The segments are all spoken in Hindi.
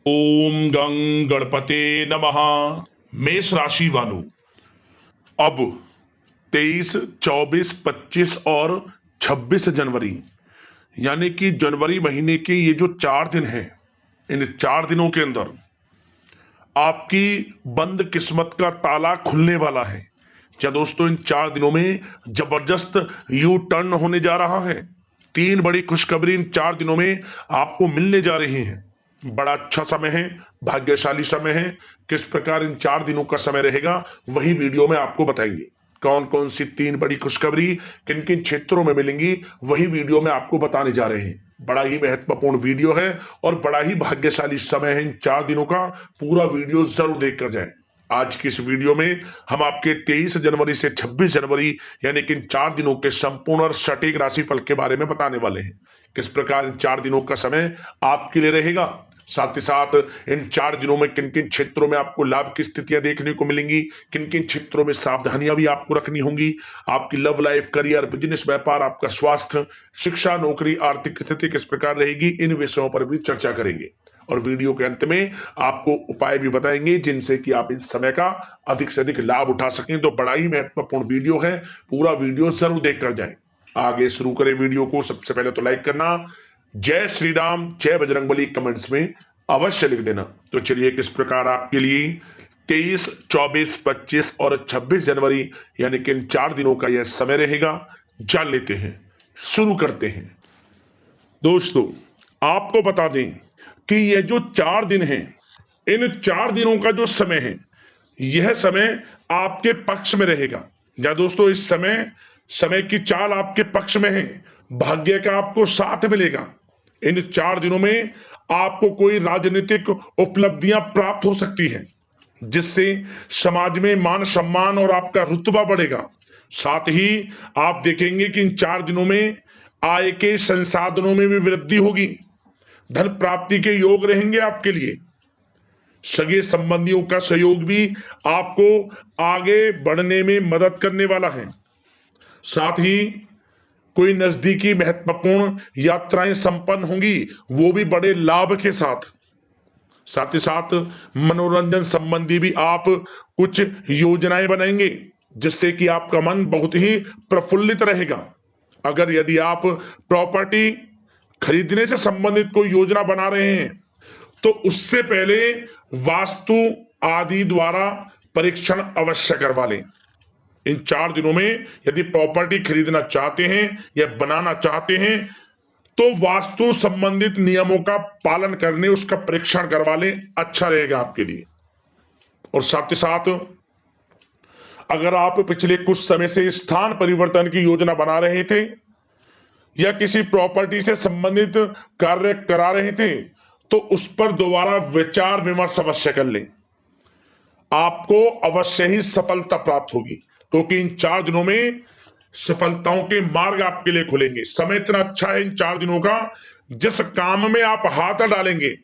ओम गं गणपते नमः। मेष राशि वालों, अब 23, 24, 25 और 26 जनवरी यानी कि जनवरी महीने के ये जो 4 दिन हैं, इन 4 दिनों के अंदर आपकी बंद किस्मत का ताला खुलने वाला है। क्या दोस्तों, इन 4 दिनों में जबरदस्त यू टर्न होने जा रहा है। 3 बड़ी खुशखबरी इन 4 दिनों में आपको मिलने जा रही हैं। बड़ा अच्छा समय है, भाग्यशाली समय है। किस प्रकार इन 4 दिनों का समय रहेगा वही वीडियो में आपको बताएंगे। कौन कौन सी 3 बड़ी खुशखबरी किन किन क्षेत्रों में मिलेंगी वही वीडियो में आपको बताने जा रहे हैं। बड़ा ही महत्वपूर्ण वीडियो है और बड़ा ही भाग्यशाली समय है इन 4 दिनों का। पूरा वीडियो जरूर देखकर जाएं। आज की इस वीडियो में हम आपके 23 जनवरी से 26 जनवरी यानी कि इन 4 दिनों के संपूर्ण और सटीक राशिफल के बारे में बताने वाले हैं। किस प्रकार इन 4 दिनों का समय आपके लिए रहेगा, साथ ही साथ इन 4 दिनों में किन किन क्षेत्रों में आपको लाभ की स्थितियां देखने को मिलेंगी, किन किन क्षेत्रों में सावधानियां भी आपको रखनी होंगी। आपकी लव लाइफ, करियर, बिजनेस, व्यापार, आपका स्वास्थ्य, शिक्षा, नौकरी, आर्थिक स्थिति किस प्रकार रहेगी, इन विषयों पर भी चर्चा करेंगे। और वीडियो के अंत में आपको उपाय भी बताएंगे जिनसे कि आप इस समय का अधिक से अधिक लाभ उठा सकें। तो बड़ा ही महत्वपूर्ण वीडियो है, पूरा वीडियो जरूर देखकर जाएं। आगे शुरू करें वीडियो को। सबसे पहले तो लाइक करना, जय श्री राम, जय बजरंगबली कमेंट्स में अवश्य लिख देना। तो चलिए, किस प्रकार आपके लिए 23, 24, 25 और 26 जनवरी यानी कि इन 4 दिनों का यह समय रहेगा, जान लेते हैं। शुरू करते हैं। दोस्तों, आपको बता दें कि यह जो 4 दिन हैं, इन 4 दिनों का जो समय है, यह समय आपके पक्ष में रहेगा। या दोस्तों, इस समय समय की चाल आपके पक्ष में है। भाग्य का आपको साथ मिलेगा। इन 4 दिनों में आपको कोई राजनीतिक उपलब्धियां प्राप्त हो सकती हैं, जिससे समाज में मान सम्मान और आपका रुतबा बढ़ेगा। साथ ही आप देखेंगे कि इन 4 दिनों में आय के संसाधनों में भी वृद्धि होगी। धन प्राप्ति के योग रहेंगे आपके लिए। सगे संबंधियों का सहयोग भी आपको आगे बढ़ने में मदद करने वाला है। साथ ही कोई नजदीकी महत्वपूर्ण यात्राएं संपन्न होंगी, वो भी बड़े लाभ के साथ। साथ ही साथ मनोरंजन संबंधी भी आप कुछ योजनाएं बनाएंगे, जिससे कि आपका मन बहुत ही प्रफुल्लित रहेगा। अगर यदि आप प्रॉपर्टी खरीदने से संबंधित कोई योजना बना रहे हैं, तो उससे पहले वास्तु आदि द्वारा परीक्षण अवश्य करवा लें। इन 4 दिनों में यदि प्रॉपर्टी खरीदना चाहते हैं या बनाना चाहते हैं, तो वास्तु संबंधित नियमों का पालन करने उसका परीक्षण करवा लें, अच्छा रहेगा आपके लिए। और साथ ही साथ अगर आप पिछले कुछ समय से स्थान परिवर्तन की योजना बना रहे थे या किसी प्रॉपर्टी से संबंधित कार्य करा रहे थे, तो उस पर दोबारा विचार विमर्श अवश्य कर लें। आपको अवश्य ही सफलता प्राप्त होगी, क्योंकि इन 4 दिनों में सफलताओं के मार्ग आपके लिए खुलेंगे। समय इतना अच्छा है इन 4 दिनों का, जिस काम में आप हाथ डालेंगे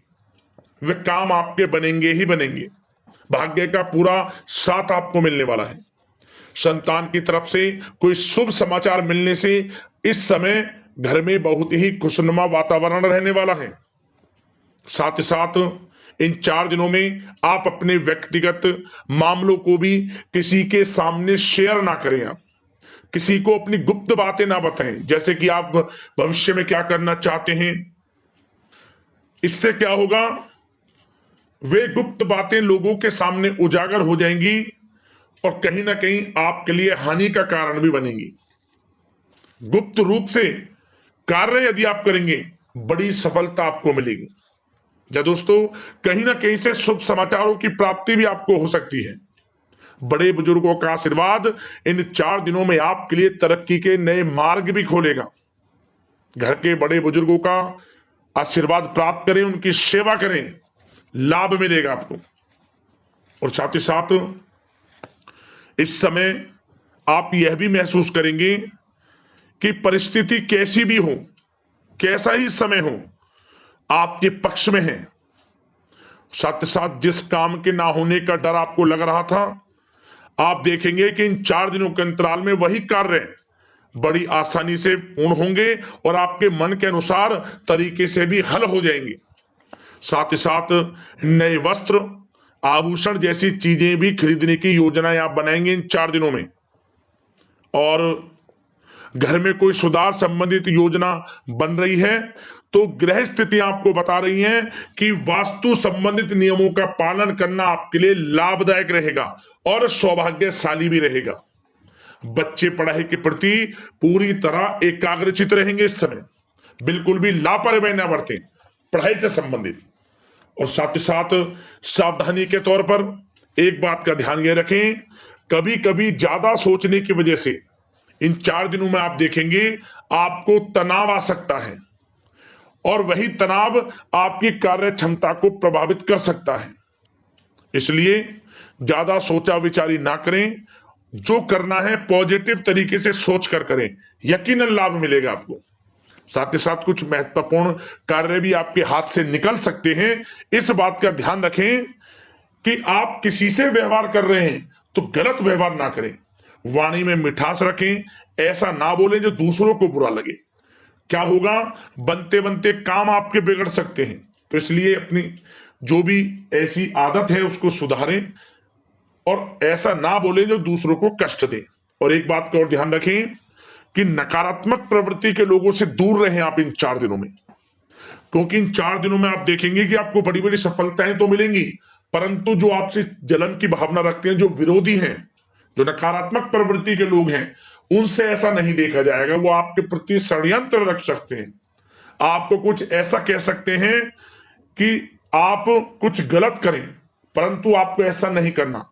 वे काम आपके बनेंगे ही बनेंगे। भाग्य का पूरा साथ आपको मिलने वाला है। संतान की तरफ से कोई शुभ समाचार मिलने से इस समय घर में बहुत ही खुशनुमा वातावरण रहने वाला है। साथ ही साथ इन 4 दिनों में आप अपने व्यक्तिगत मामलों को भी किसी के सामने शेयर ना करें। आप किसी को अपनी गुप्त बातें ना बताएं, जैसे कि आप भविष्य में क्या करना चाहते हैं। इससे क्या होगा, वे गुप्त बातें लोगों के सामने उजागर हो जाएंगी और कहीं ना कहीं आपके लिए हानि का कारण भी बनेंगी। गुप्त रूप से कार्य यदि आप करेंगे, बड़ी सफलता आपको मिलेगी। या दोस्तों, कहीं ना कहीं से शुभ समाचारों की प्राप्ति भी आपको हो सकती है। बड़े बुजुर्गों का आशीर्वाद इन 4 दिनों में आपके लिए तरक्की के नए मार्ग भी खोलेगा। घर के बड़े बुजुर्गों का आशीर्वाद प्राप्त करें, उनकी सेवा करें, लाभ मिलेगा आपको। और साथ ही साथ इस समय आप यह भी महसूस करेंगे कि परिस्थिति कैसी भी हो, कैसा ही समय हो, आपके पक्ष में है। साथ ही साथ जिस काम के ना होने का डर आपको लग रहा था, आप देखेंगे कि इन 4 दिनों के अंतराल में वही कार्य बड़ी आसानी से पूर्ण होंगे और आपके मन के अनुसार तरीके से भी हल हो जाएंगे। साथ ही साथ नए वस्त्र, आभूषण जैसी चीजें भी खरीदने की योजनाएं आप बनाएंगे इन 4 दिनों में। और घर में कोई सुधार संबंधित योजना बन रही है तो ग्रह स्थिति आपको बता रही है कि वास्तु संबंधित नियमों का पालन करना आपके लिए लाभदायक रहेगा और सौभाग्यशाली भी रहेगा। बच्चे पढ़ाई के प्रति पूरी तरह एकाग्रचित रहेंगे इस समय, बिल्कुल भी लापरवाही ना बरतें पढ़ाई से संबंधित। और साथ ही साथ सावधानी के तौर पर एक बात का ध्यान ये रखें, कभी कभी ज्यादा सोचने की वजह से इन 4 दिनों में आप देखेंगे आपको तनाव आ सकता है और वही तनाव आपकी कार्य क्षमता को प्रभावित कर सकता है। इसलिए ज्यादा सोचा विचारी ना करें, जो करना है पॉजिटिव तरीके से सोच कर करें, यकीनन लाभ मिलेगा आपको। साथ ही साथ कुछ महत्वपूर्ण कार्य भी आपके हाथ से निकल सकते हैं। इस बात का ध्यान रखें कि आप किसी से व्यवहार कर रहे हैं तो गलत व्यवहार ना करें, वाणी में मिठास रखें, ऐसा ना बोलें जो दूसरों को बुरा लगे। क्या होगा, बनते बनते काम आपके बिगड़ सकते हैं। तो इसलिए अपनी जो भी ऐसी आदत है उसको सुधारें और ऐसा ना बोलें जो दूसरों को कष्ट दे। और एक बात का और ध्यान रखें कि नकारात्मक प्रवृत्ति के लोगों से दूर रहें आप इन 4 दिनों में, क्योंकि इन 4 दिनों में आप देखेंगे कि आपको बड़ी बड़ी सफलताएं तो मिलेंगी, परंतु जो आपसे जलन की भावना रखते हैं, जो विरोधी हैं, जो नकारात्मक प्रवृत्ति के लोग हैं, उनसे ऐसा नहीं देखा जाएगा। वो आपके प्रति षड्यंत्र रख सकते हैं, आपको कुछ ऐसा कह सकते हैं कि आप कुछ गलत करें, परंतु आपको ऐसा नहीं करना।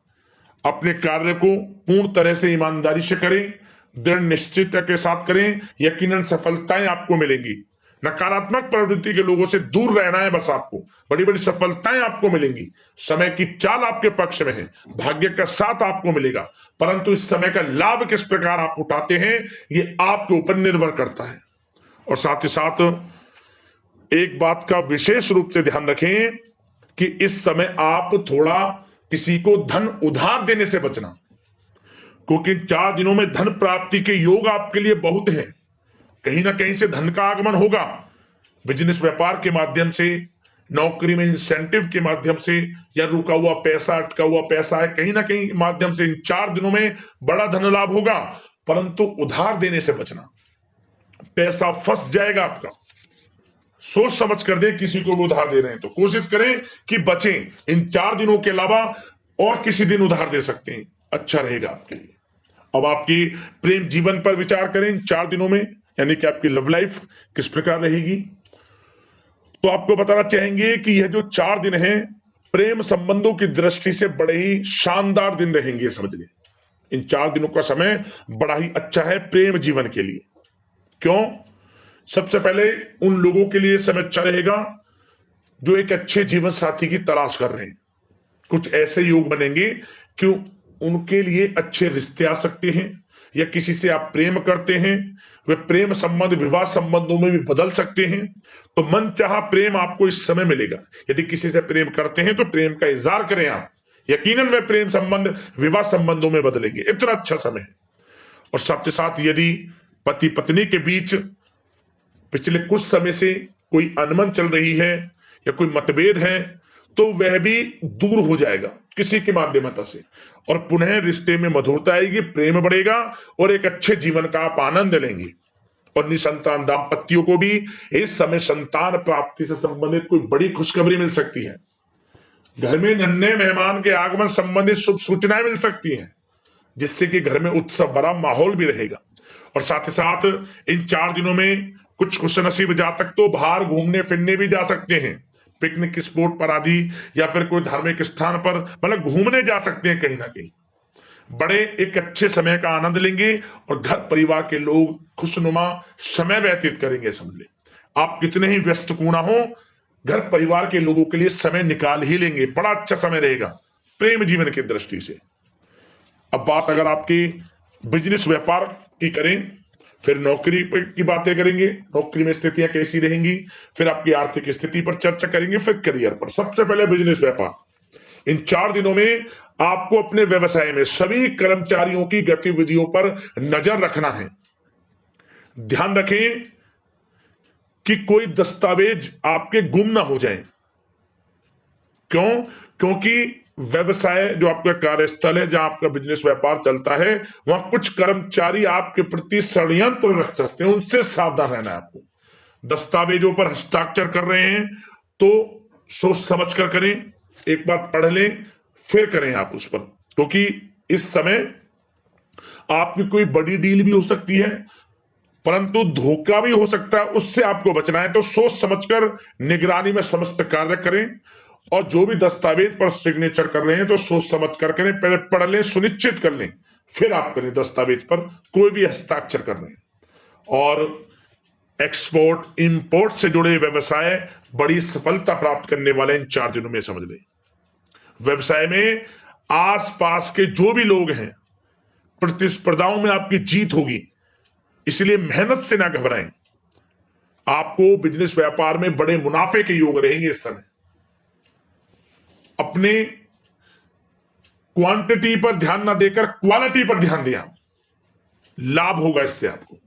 अपने कार्य को पूर्ण तरह से ईमानदारी से करें, दृढ़ निश्चितता के साथ करें, यकीनन सफलताएं आपको मिलेंगी। नकारात्मक प्रवृत्ति के लोगों से दूर रहना है बस, आपको बड़ी बड़ी सफलताएं आपको मिलेंगी। समय की चाल आपके पक्ष में है, भाग्य का साथ आपको मिलेगा, परंतु इस समय का लाभ किस प्रकार आप उठाते हैं ये आपके ऊपर निर्भर करता है। और साथ ही साथ एक बात का विशेष रूप से ध्यान रखें कि इस समय आप थोड़ा किसी को धन उधार देने से बचना, क्योंकि 4 दिनों में धन प्राप्ति के योग आपके लिए बहुत हैं। कहीं ना कहीं से धन का आगमन होगा, बिजनेस व्यापार के माध्यम से, नौकरी में इंसेंटिव के माध्यम से, या रुका हुआ पैसा, अटका हुआ पैसा है, कहीं ना कहीं माध्यम से इन 4 दिनों में बड़ा धन लाभ होगा। परंतु उधार देने से बचना, पैसा फंस जाएगा आपका। सोच समझ कर दें, किसी को भी उधार दे रहे हैं तो कोशिश करें कि बचें। इन 4 दिनों के अलावा और किसी दिन उधार दे सकते हैं, अच्छा रहेगा आपके लिए। अब आपकी प्रेम जीवन पर विचार करें इन 4 दिनों में, यानी कि आपकी लव लाइफ किस प्रकार रहेगी। तो आपको बताना चाहेंगे कि यह जो 4 दिन हैं प्रेम संबंधों की दृष्टि से बड़े ही शानदार दिन रहेंगे, समझ लें। इन 4 दिनों का समय बड़ा ही अच्छा है प्रेम जीवन के लिए। क्यों? सबसे पहले उन लोगों के लिए समय अच्छा रहेगा जो एक अच्छे जीवन साथी की तलाश कर रहे हैं। कुछ ऐसे योग बनेंगे कि उनके लिए अच्छे रिश्ते आ सकते हैं, या किसी से आप प्रेम करते हैं, वे प्रेम संबंध विवाह संबंधों में भी बदल सकते हैं। तो मन चाहा प्रेम आपको इस समय मिलेगा। यदि किसी से प्रेम करते हैं तो प्रेम का इजहार करें आप, यकीनन वे प्रेम संबंध विवाह संबंधों में बदलेंगे। इतना अच्छा समय है। और साथ ही साथ यदि पति पत्नी के बीच पिछले कुछ समय से कोई अनबन चल रही है या कोई मतभेद है तो वह भी दूर हो जाएगा किसी के माध्यमता से, और पुनः रिश्ते में मधुरता आएगी, प्रेम बढ़ेगा और एक अच्छे जीवन का आप आनंद लेंगे। और निसंतान दाम्पत्यों को भी इस समय संतान प्राप्ति से संबंधित कोई बड़ी खुशखबरी मिल सकती है। घर में नन्हे मेहमान के आगमन संबंधित शुभ सूचनाएं मिल सकती हैं, जिससे कि घर में उत्सव भरा माहौल भी रहेगा। और साथ ही साथ इन 4 दिनों में कुछ खुशनसीब जातक तो बाहर घूमने फिरने भी जा सकते हैं, पिकनिक स्पॉट पर आदि, या फिर कोई धार्मिक स्थान पर, मतलब घूमने जा सकते हैं कहीं ना कहीं। बड़े एक अच्छे समय का आनंद लेंगे और घर परिवार के लोग खुशनुमा समय व्यतीत करेंगे। समझ ले, आप कितने ही व्यस्त क्यों ना हो, घर परिवार के लोगों के लिए समय निकाल ही लेंगे। बड़ा अच्छा समय रहेगा प्रेम जीवन की दृष्टि से। अब बात अगर आपकी बिजनेस व्यापार की करें, फिर नौकरी की बातें करेंगे, नौकरी में स्थितियां कैसी रहेंगी, फिर आपकी आर्थिक स्थिति पर चर्चा करेंगे, फिर करियर पर। सबसे पहले बिजनेस व्यापार। इन 4 दिनों में आपको अपने व्यवसाय में सभी कर्मचारियों की गतिविधियों पर नजर रखना है। ध्यान रखें कि कोई दस्तावेज आपके गुम ना हो जाए, क्यों? क्योंकि व्यवसाय जो आपका कार्यस्थल है, जहां आपका बिजनेस व्यापार चलता है, वहां कुछ कर्मचारी आपके प्रति षड्यंत्र रच सकते हैं, उनसे सावधान रहना है आपको। दस्तावेजों पर हस्ताक्षर कर रहे हैं तो सोच समझ कर करें, एक बार पढ़ लें फिर करें आप उस पर, क्योंकि इस समय आपकी कोई बड़ी डील भी हो सकती है, परंतु धोखा भी हो सकता है, उससे आपको बचना है। तो सोच समझकर निगरानी में समस्त कार्य करें, और जो भी दस्तावेज पर सिग्नेचर कर रहे हैं तो सोच समझ कर करें, पहले पढ़ लें, सुनिश्चित कर लें, फिर आप करें दस्तावेज पर कोई भी हस्ताक्षर कर रहे हैं। और एक्सपोर्ट इंपोर्ट से जुड़े व्यवसाय बड़ी सफलता प्राप्त करने वाले इन 4 दिनों में, समझ लें। व्यवसाय में आसपास के जो भी लोग हैं, प्रतिस्पर्धाओं में आपकी जीत होगी, इसलिए मेहनत से ना घबराएं। आपको बिजनेस व्यापार में बड़े मुनाफे के योग रहेंगे इस समय। अपने क्वांटिटी पर ध्यान ना देकर क्वालिटी पर ध्यान दिया, लाभ होगा इससे आपको।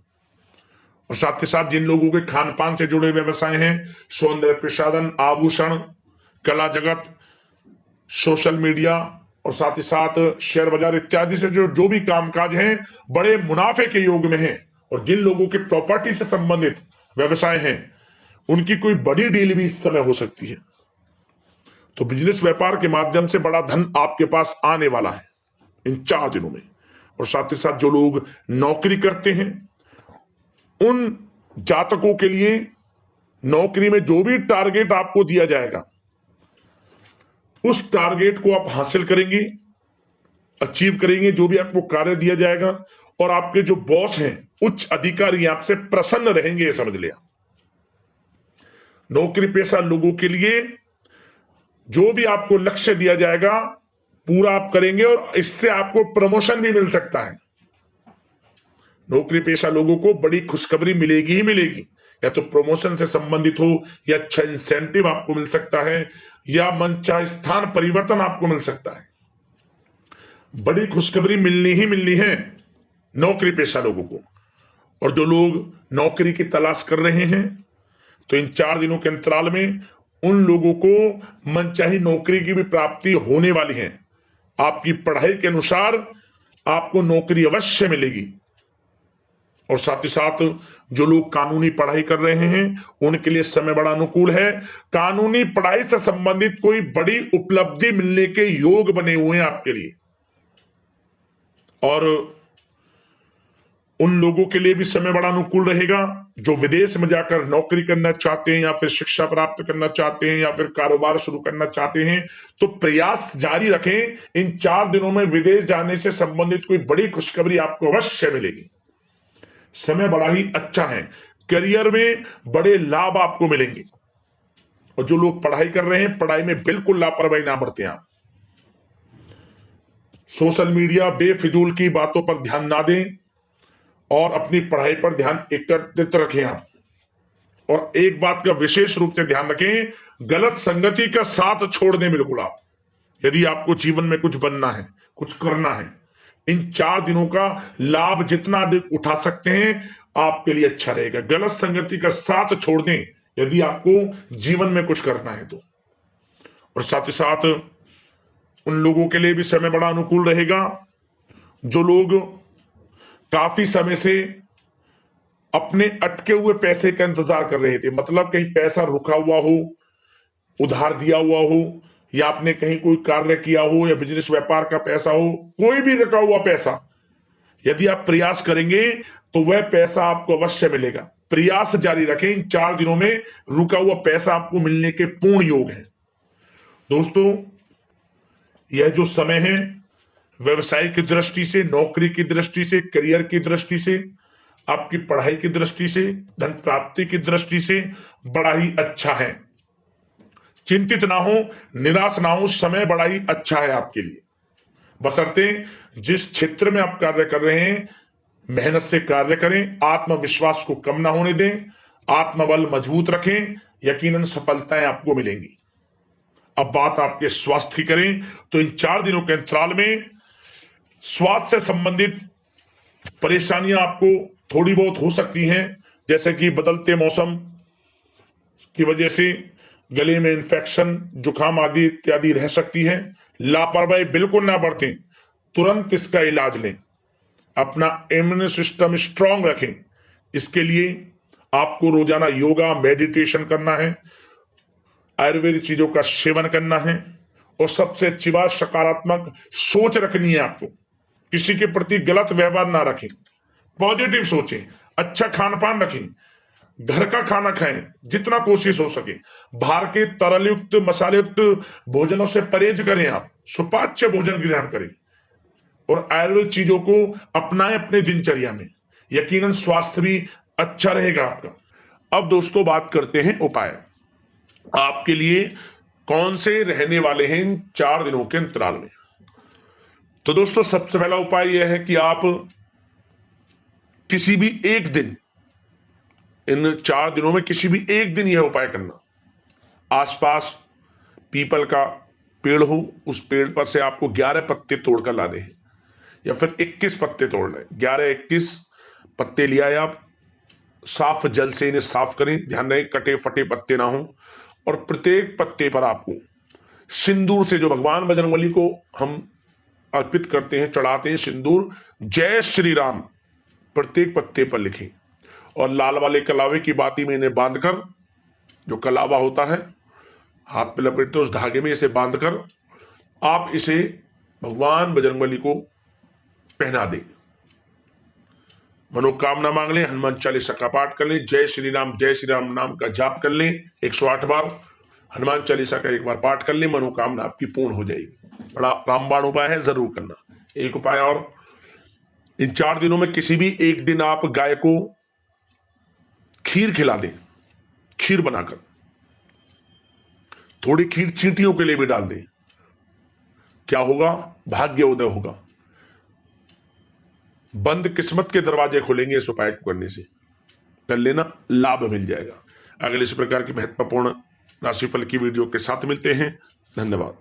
और साथ ही साथ जिन लोगों के खान पान से जुड़े व्यवसाय हैं, सौंदर्य प्रसाधन, आभूषण, कला जगत, सोशल मीडिया और साथ ही साथ शेयर बाजार इत्यादि से जो भी कामकाज हैं, बड़े मुनाफे के योग में हैं। और जिन लोगों के प्रॉपर्टी से संबंधित व्यवसाय हैं, उनकी कोई बड़ी डील भी इस समय हो सकती है। तो बिजनेस व्यापार के माध्यम से बड़ा धन आपके पास आने वाला है इन 4 दिनों में। और साथ ही साथ जो लोग नौकरी करते हैं, उन जातकों के लिए नौकरी में जो भी टारगेट आपको दिया जाएगा, उस टारगेट को आप हासिल करेंगे, अचीव करेंगे, जो भी आपको कार्य दिया जाएगा। और आपके जो बॉस हैं, उच्च अधिकारी, आपसे प्रसन्न रहेंगे, ये समझ लिया। नौकरी पेशा लोगों के लिए जो भी आपको लक्ष्य दिया जाएगा, पूरा आप करेंगे, और इससे आपको प्रमोशन भी मिल सकता है। नौकरी पेशा लोगों को बड़ी खुशखबरी मिलेगी ही मिलेगी, या तो प्रमोशन से संबंधित हो, या अच्छा इंसेंटिव आपको मिल सकता है, या मनचाहे स्थान परिवर्तन आपको मिल सकता है। बड़ी खुशखबरी मिलनी ही मिलनी है नौकरी पेशा लोगों को। और जो लोग नौकरी की तलाश कर रहे हैं, तो इन 4 दिनों के अंतराल में उन लोगों को मनचाही नौकरी की भी प्राप्ति होने वाली है। आपकी पढ़ाई के अनुसार आपको नौकरी अवश्य मिलेगी। और साथ ही साथ जो लोग कानूनी पढ़ाई कर रहे हैं, उनके लिए समय बड़ा अनुकूल है। कानूनी पढ़ाई से संबंधित कोई बड़ी उपलब्धि मिलने के योग बने हुए हैं आपके लिए। और उन लोगों के लिए भी समय बड़ा अनुकूल रहेगा जो विदेश में जाकर नौकरी करना चाहते हैं, या फिर शिक्षा प्राप्त करना चाहते हैं, या फिर कारोबार शुरू करना चाहते हैं। तो प्रयास जारी रखें। इन 4 दिनों में विदेश जाने से संबंधित कोई बड़ी खुशखबरी आपको अवश्य मिलेगी। समय बड़ा ही अच्छा है, करियर में बड़े लाभ आपको मिलेंगे। और जो लोग पढ़ाई कर रहे हैं, पढ़ाई में बिल्कुल लापरवाही ना बरतें आप। सोशल मीडिया बेफिजूल की बातों पर ध्यान ना दें, और अपनी पढ़ाई पर ध्यान एकत्रित रखें आप। और एक बात का विशेष रूप से ध्यान रखें, गलत संगति का साथ छोड़ दें बिल्कुल आप, यदि आपको जीवन में कुछ बनना है, कुछ करना है। इन 4 दिनों का लाभ जितना अधिक उठा सकते हैं, आपके लिए अच्छा रहेगा। गलत संगति का साथ छोड़ दें यदि आपको जीवन में कुछ करना है तो। और साथ ही साथ उन लोगों के लिए भी समय बड़ा अनुकूल रहेगा जो लोग काफी समय से अपने अटके हुए पैसे का इंतजार कर रहे थे। मतलब कहीं पैसा रुका हुआ हो, उधार दिया हुआ हो, या आपने कहीं कोई कार्य किया हो, या बिजनेस व्यापार का पैसा हो, कोई भी रुका हुआ पैसा, यदि आप प्रयास करेंगे तो वह पैसा आपको अवश्य मिलेगा। प्रयास जारी रखें। इन 4 दिनों में रुका हुआ पैसा आपको मिलने के पूर्ण योग है। दोस्तों, यह जो समय है, व्यवसाय की दृष्टि से, नौकरी की दृष्टि से, करियर की दृष्टि से, आपकी पढ़ाई की दृष्टि से, धन प्राप्ति की दृष्टि से बड़ा ही अच्छा है। चिंतित ना हो, निराश ना हो, समय बड़ा ही अच्छा है आपके लिए। बशर्ते जिस क्षेत्र में आप कार्य कर रहे हैं, मेहनत से कार्य करें, आत्मविश्वास को कम ना होने दें, आत्मबल मजबूत रखें, यकीनन सफलताएं आपको मिलेंगी। अब बात आपके स्वास्थ्य की करें तो इन 4 दिनों के अंतराल में स्वास्थ्य से संबंधित परेशानियां आपको थोड़ी बहुत हो सकती हैं, जैसे कि बदलते मौसम की वजह से गले में इन्फेक्शन, जुकाम आदि इत्यादि रह सकती है। लापरवाही बिल्कुल ना बरतें, तुरंत इसका इलाज लें। अपना इम्यून सिस्टम स्ट्रांग रखें। इसके लिए आपको रोजाना योगा, मेडिटेशन करना है, आयुर्वेदिक चीजों का सेवन करना है, और सबसे अच्छी बात, सकारात्मक सोच रखनी है आपको। किसी के प्रति गलत व्यवहार ना रखें, पॉजिटिव सोचें, अच्छा खान पान रखें, घर का खाना खाएं जितना कोशिश हो सके। बाहर के तरल युक्त, मसाले युक्त भोजनों से परहेज करें। आप सुपाच्य भोजन ग्रहण करें और आयुर्वेद चीजों को अपनाएं अपने दिनचर्या में। यकीनन स्वास्थ्य भी अच्छा रहेगा आपका। अब दोस्तों बात करते हैं उपाय। आपके लिए कौन से रहने वाले हैं इन 4 दिनों के अंतराल में। तो दोस्तों सबसे पहला उपाय यह है कि आप किसी भी एक दिन, इन 4 दिनों में किसी भी एक दिन यह उपाय करना। आसपास पीपल का पेड़ हो, उस पेड़ पर से आपको 11 पत्ते तोड़कर लाने हैं, या फिर 21 पत्ते तोड़ लें। 11-21 पत्ते लिया है आप, साफ जल से इन्हें साफ करें। ध्यान रहे कटे फटे पत्ते ना हो। और प्रत्येक पत्ते पर आपको सिंदूर से, जो भगवान बजरंगबली को हम अर्पित करते हैं, चढ़ाते हैं सिंदूर, जय श्री राम प्रत्येक पत्ते पर लिखें। और लाल वाले कलावे की बाती में इन्हें बांधकर, जो कलावा होता है हाथ पे लपेटते, उस धागे में इसे बांधकर आप इसे भगवान बजरंगबली को पहना दें। मनोकामना मांग लें, हनुमान चालीसा का पाठ कर लें, जय श्री राम नाम का जाप कर लें 108 बार, हनुमान चालीसा का 1 बार पाठ कर लें, मनोकामना आपकी पूर्ण हो जाएगी। बड़ा रामबाण उपाय है, जरूर करना। एक उपाय और, इन 4 दिनों में किसी भी एक दिन आप गाय को खीर खिला दें। खीर बनाकर थोड़ी खीर चींटियों के लिए भी डाल दें। क्या होगा? भाग्य उदय होगा, बंद किस्मत के दरवाजे खुलेंगे इस उपाय को करने से। कर लेना, लाभ मिल जाएगा। अगले इस प्रकार की महत्वपूर्ण राशिफल की वीडियो के साथ मिलते हैं। धन्यवाद।